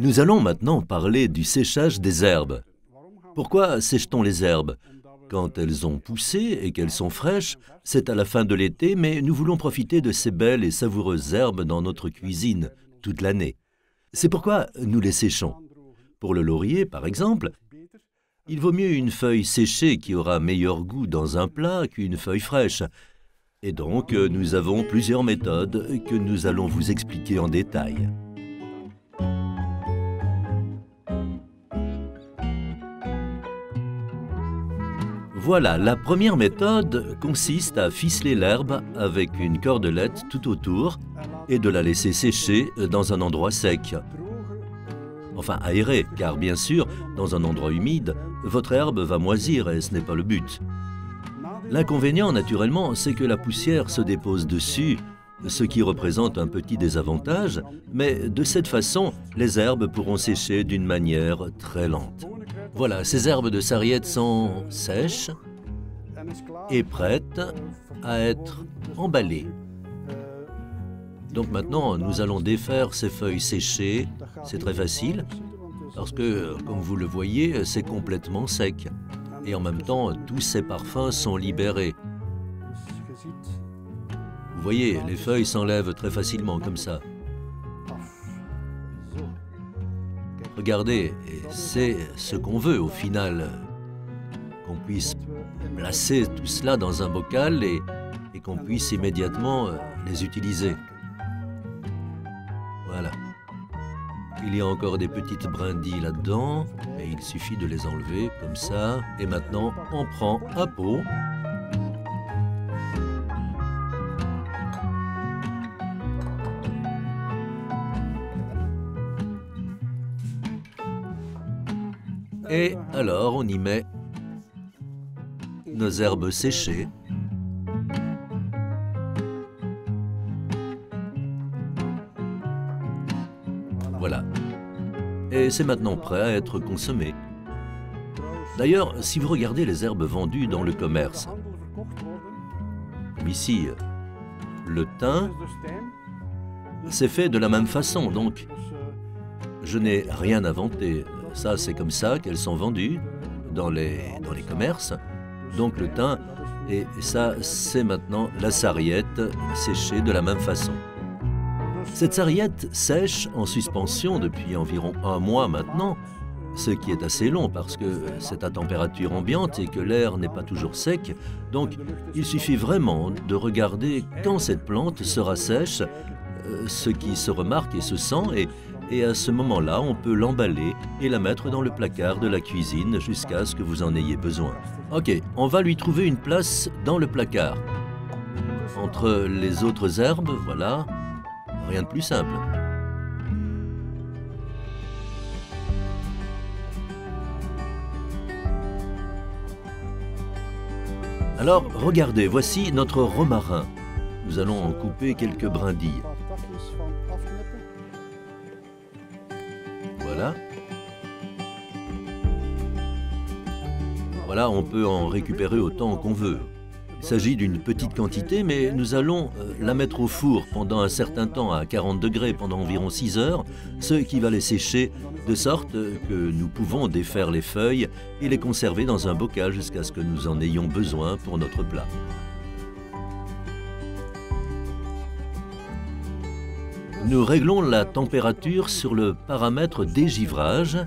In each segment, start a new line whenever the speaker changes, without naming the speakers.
Nous allons maintenant parler du séchage des herbes. Pourquoi sèche-t-on les herbes? Quand elles ont poussé et qu'elles sont fraîches, c'est à la fin de l'été, mais nous voulons profiter de ces belles et savoureuses herbes dans notre cuisine toute l'année. C'est pourquoi nous les séchons. Pour le laurier, par exemple, il vaut mieux une feuille séchée qui aura meilleur goût dans un plat qu'une feuille fraîche. Et donc, nous avons plusieurs méthodes que nous allons vous expliquer en détail. Voilà, la première méthode consiste à ficeler l'herbe avec une cordelette tout autour et de la laisser sécher dans un endroit sec. Enfin aéré, car bien sûr, dans un endroit humide, votre herbe va moisir et ce n'est pas le but. L'inconvénient, naturellement, c'est que la poussière se dépose dessus, ce qui représente un petit désavantage, mais de cette façon, les herbes pourront sécher d'une manière très lente. Voilà, ces herbes de sarriette sont sèches et prêtes à être emballées. Donc maintenant, nous allons défaire ces feuilles séchées. C'est très facile, parce que, comme vous le voyez, c'est complètement sec. Et en même temps, tous ces parfums sont libérés. Vous voyez, les feuilles s'enlèvent très facilement, comme ça. Regardez, c'est ce qu'on veut au final, qu'on puisse placer tout cela dans un bocal et qu'on puisse immédiatement les utiliser. Voilà. Il y a encore des petites brindilles là-dedans, mais il suffit de les enlever comme ça. Et maintenant, on prend un pot. Et alors, on y met nos herbes séchées. Voilà. Et c'est maintenant prêt à être consommé. D'ailleurs, si vous regardez les herbes vendues dans le commerce, comme ici, le thym, c'est fait de la même façon, donc je n'ai rien inventé. Ça, c'est comme ça qu'elles sont vendues dans les commerces. Donc le thym, et ça, c'est maintenant la sarriette séchée de la même façon. Cette sarriette sèche en suspension depuis environ 1 mois maintenant, ce qui est assez long parce que c'est à température ambiante et que l'air n'est pas toujours sec. Donc il suffit vraiment de regarder quand cette plante sera sèche, ce qui se remarque et se sent, et à ce moment-là, on peut l'emballer et la mettre dans le placard de la cuisine jusqu'à ce que vous en ayez besoin. Ok, on va lui trouver une place dans le placard. Entre les autres herbes, voilà, rien de plus simple. Alors, regardez, voici notre romarin. Nous allons en couper quelques brindilles. Voilà. Voilà, on peut en récupérer autant qu'on veut. Il s'agit d'une petite quantité, mais nous allons la mettre au four pendant un certain temps à 40 degrés pendant environ 6 heures, ce qui va les sécher de sorte que nous pouvons défaire les feuilles et les conserver dans un bocal jusqu'à ce que nous en ayons besoin pour notre plat. Nous réglons la température sur le paramètre dégivrage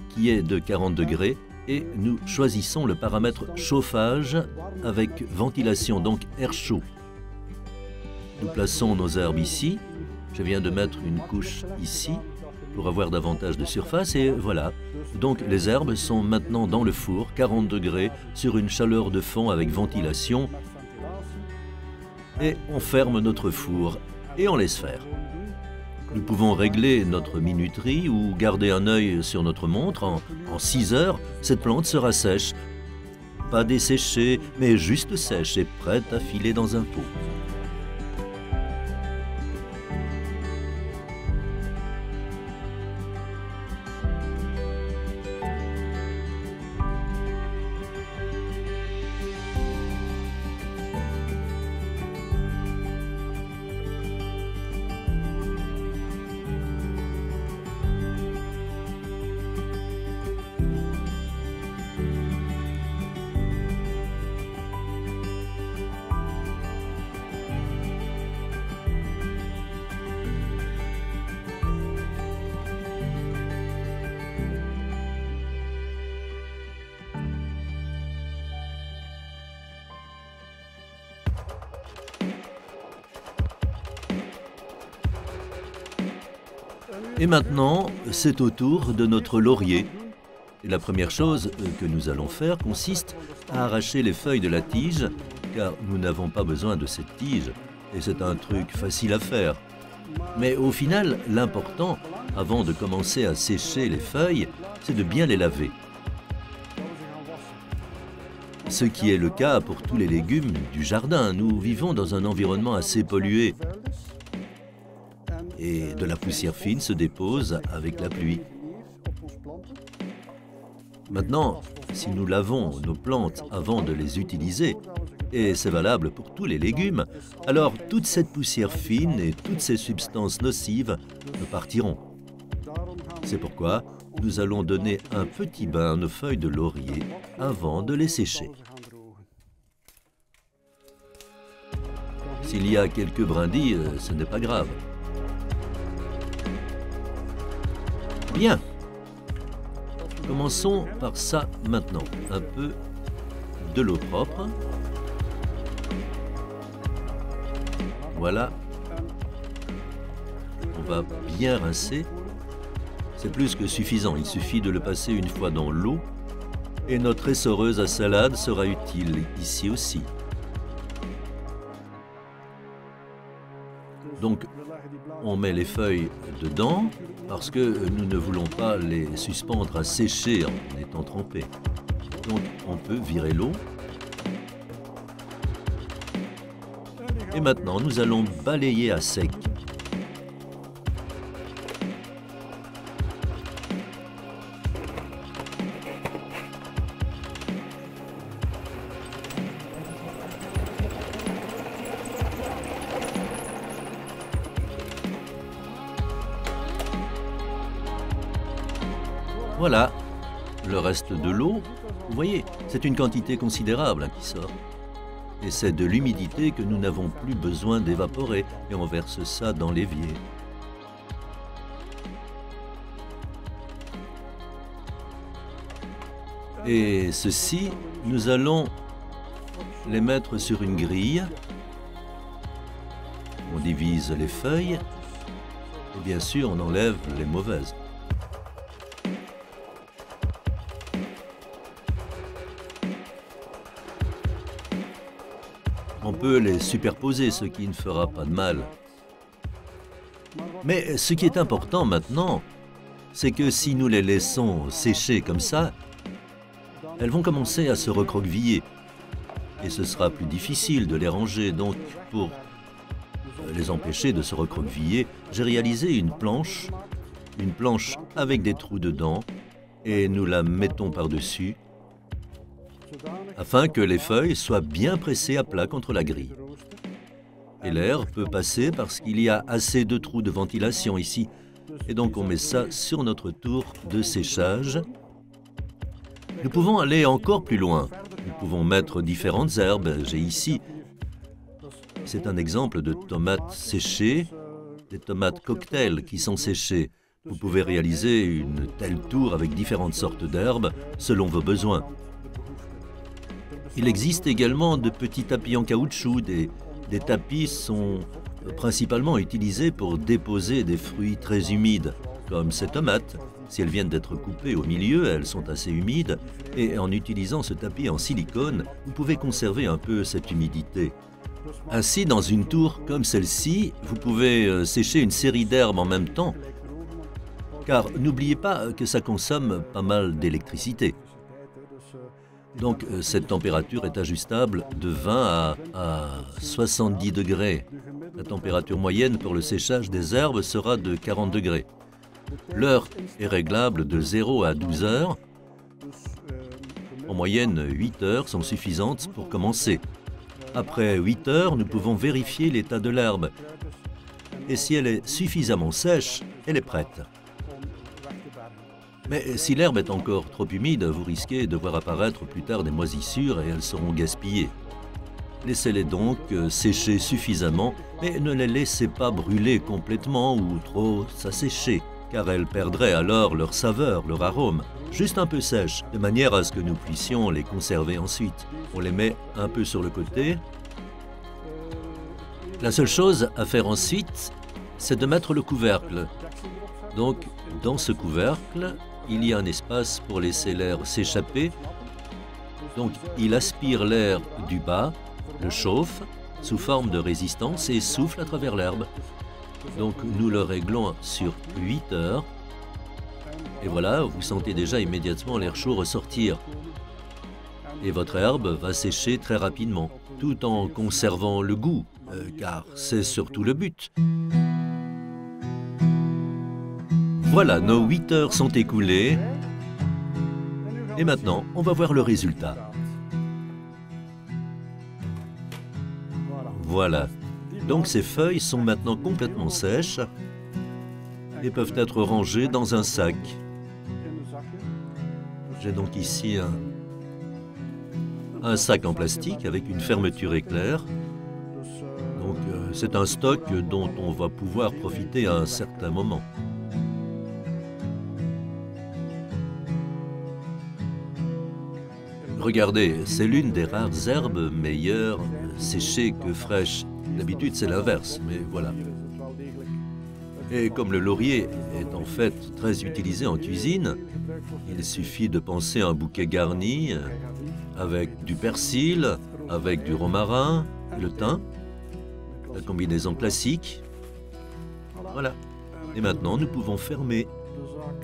qui est de 40 degrés et nous choisissons le paramètre chauffage avec ventilation, donc air chaud. Nous plaçons nos herbes ici. Je viens de mettre une couche ici pour avoir davantage de surface et voilà. Donc les herbes sont maintenant dans le four, 40 degrés, sur une chaleur de fond avec ventilation. Et on ferme notre four et on laisse faire. Nous pouvons régler notre minuterie ou garder un œil sur notre montre. En 6 heures, cette plante sera sèche. Pas desséchée, mais juste sèche et prête à filer dans un pot. Et maintenant, c'est au tour de notre laurier. Et la première chose que nous allons faire consiste à arracher les feuilles de la tige, car nous n'avons pas besoin de cette tige, et c'est un truc facile à faire. Mais au final, l'important, avant de commencer à sécher les feuilles, c'est de bien les laver. Ce qui est le cas pour tous les légumes du jardin. Nous vivons dans un environnement assez pollué et de la poussière fine se dépose avec la pluie. Maintenant, si nous lavons nos plantes avant de les utiliser, et c'est valable pour tous les légumes, alors toute cette poussière fine et toutes ces substances nocives partiront. C'est pourquoi nous allons donner un petit bain à nos feuilles de laurier avant de les sécher. S'il y a quelques brindilles, ce n'est pas grave. Bien. Commençons par ça maintenant. Un peu de l'eau propre. Voilà. On va bien rincer. C'est plus que suffisant. Il suffit de le passer une fois dans l'eau. Et notre essoreuse à salade sera utile ici aussi. Donc, on met les feuilles dedans parce que nous ne voulons pas les suspendre à sécher en étant trempées. Donc, on peut virer l'eau. Et maintenant, nous allons balayer à sec. Voilà, le reste de l'eau, vous voyez, c'est une quantité considérable qui sort. Et c'est de l'humidité que nous n'avons plus besoin d'évaporer et on verse ça dans l'évier. Et ceci, nous allons les mettre sur une grille. On divise les feuilles et bien sûr on enlève les mauvaises. On peut les superposer, ce qui ne fera pas de mal. Mais ce qui est important maintenant, c'est que si nous les laissons sécher comme ça, elles vont commencer à se recroqueviller. Et ce sera plus difficile de les ranger. Donc, pour les empêcher de se recroqueviller, j'ai réalisé une planche avec des trous dedans, et nous la mettons par-dessus, afin que les feuilles soient bien pressées à plat contre la grille. Et l'air peut passer parce qu'il y a assez de trous de ventilation ici. Et donc on met ça sur notre tour de séchage. Nous pouvons aller encore plus loin. Nous pouvons mettre différentes herbes. J'ai ici, c'est un exemple de tomates séchées, des tomates cocktail qui sont séchées. Vous pouvez réaliser une telle tour avec différentes sortes d'herbes selon vos besoins. Il existe également de petits tapis en caoutchouc. Des tapis sont principalement utilisés pour déposer des fruits très humides, comme ces tomates. Si elles viennent d'être coupées au milieu, elles sont assez humides. Et en utilisant ce tapis en silicone, vous pouvez conserver un peu cette humidité. Ainsi, dans une tour comme celle-ci, vous pouvez sécher une série d'herbes en même temps, car n'oubliez pas que ça consomme pas mal d'électricité. Donc cette température est ajustable de 20 à 70 degrés. La température moyenne pour le séchage des herbes sera de 40 degrés. L'heure est réglable de 0 à 12 heures. En moyenne, 8 heures sont suffisantes pour commencer. Après 8 heures, nous pouvons vérifier l'état de l'herbe. Et si elle est suffisamment sèche, elle est prête. Mais si l'herbe est encore trop humide, vous risquez de voir apparaître plus tard des moisissures et elles seront gaspillées. Laissez-les donc sécher suffisamment, mais ne les laissez pas brûler complètement ou trop s'assécher, car elles perdraient alors leur saveur, leur arôme. Juste un peu sèches, de manière à ce que nous puissions les conserver ensuite. On les met un peu sur le côté. La seule chose à faire ensuite, c'est de mettre le couvercle. Donc, dans ce couvercle, il y a un espace pour laisser l'air s'échapper. Donc, il aspire l'air du bas, le chauffe sous forme de résistance et souffle à travers l'herbe. Donc, nous le réglons sur 8 heures. Et voilà, vous sentez déjà immédiatement l'air chaud ressortir. Et votre herbe va sécher très rapidement, tout en conservant le goût, car c'est surtout le but. Voilà, nos 8 heures sont écoulées. Et maintenant, on va voir le résultat. Voilà. Donc ces feuilles sont maintenant complètement sèches et peuvent être rangées dans un sac. J'ai donc ici un sac en plastique avec une fermeture éclair. Donc c'est un stock dont on va pouvoir profiter à un certain moment. Regardez, c'est l'une des rares herbes meilleures séchées que fraîches. D'habitude, c'est l'inverse, mais voilà. Et comme le laurier est en fait très utilisé en cuisine, il suffit de penser à un bouquet garni avec du persil, avec du romarin, le thym, la combinaison classique. Voilà. Et maintenant, nous pouvons fermer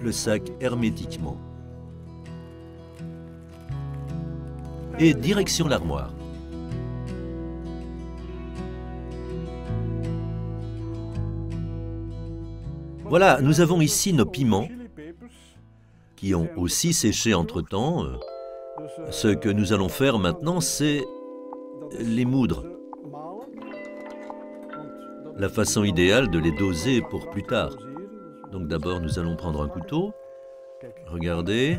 le sac hermétiquement. Et direction l'armoire. Voilà, nous avons ici nos piments qui ont aussi séché entre-temps. Ce que nous allons faire maintenant, c'est les moudre. La façon idéale de les doser pour plus tard. Donc d'abord, nous allons prendre un couteau. Regardez,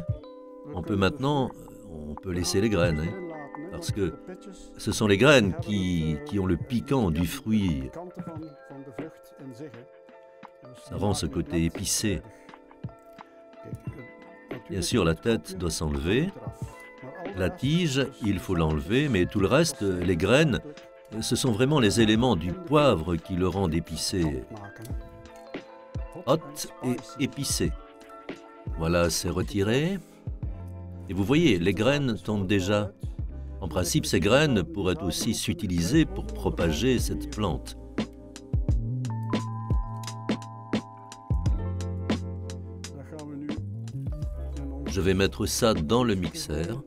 on peut laisser les graines, hein, parce que ce sont les graines qui ont le piquant du fruit. Ça rend ce côté épicé. Bien sûr, la tête doit s'enlever. La tige, il faut l'enlever, mais tout le reste, les graines, ce sont vraiment les éléments du poivre qui le rendent épicé. Hot et épicé. Voilà, c'est retiré. Et vous voyez, les graines tombent déjà. En principe, ces graines pourraient aussi s'utiliser pour propager cette plante. Je vais mettre ça dans le mixeur.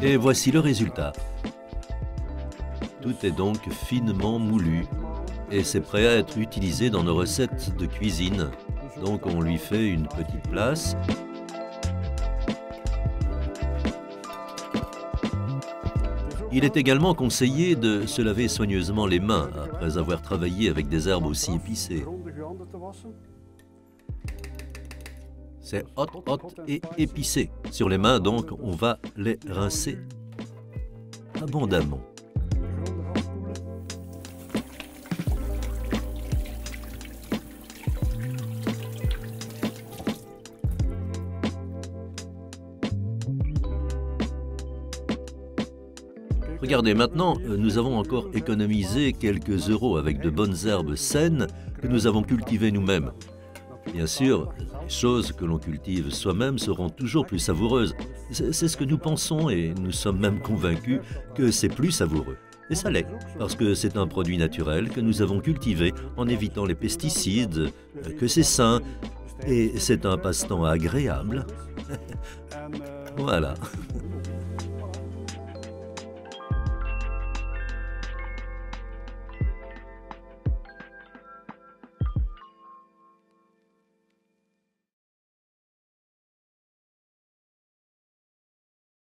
Et voici le résultat. Tout est donc finement moulu et c'est prêt à être utilisé dans nos recettes de cuisine. Donc on lui fait une petite place. Il est également conseillé de se laver soigneusement les mains après avoir travaillé avec des herbes aussi épicées. C'est hot et épicé. Sur les mains, donc, on va les rincer abondamment. Regardez, maintenant, nous avons encore économisé quelques euros avec de bonnes herbes saines que nous avons cultivées nous-mêmes. Bien sûr, les choses que l'on cultive soi-même seront toujours plus savoureuses. C'est ce que nous pensons et nous sommes même convaincus que c'est plus savoureux. Et ça l'est, parce que c'est un produit naturel que nous avons cultivé en évitant les pesticides, que c'est sain, et c'est un passe-temps agréable. Voilà.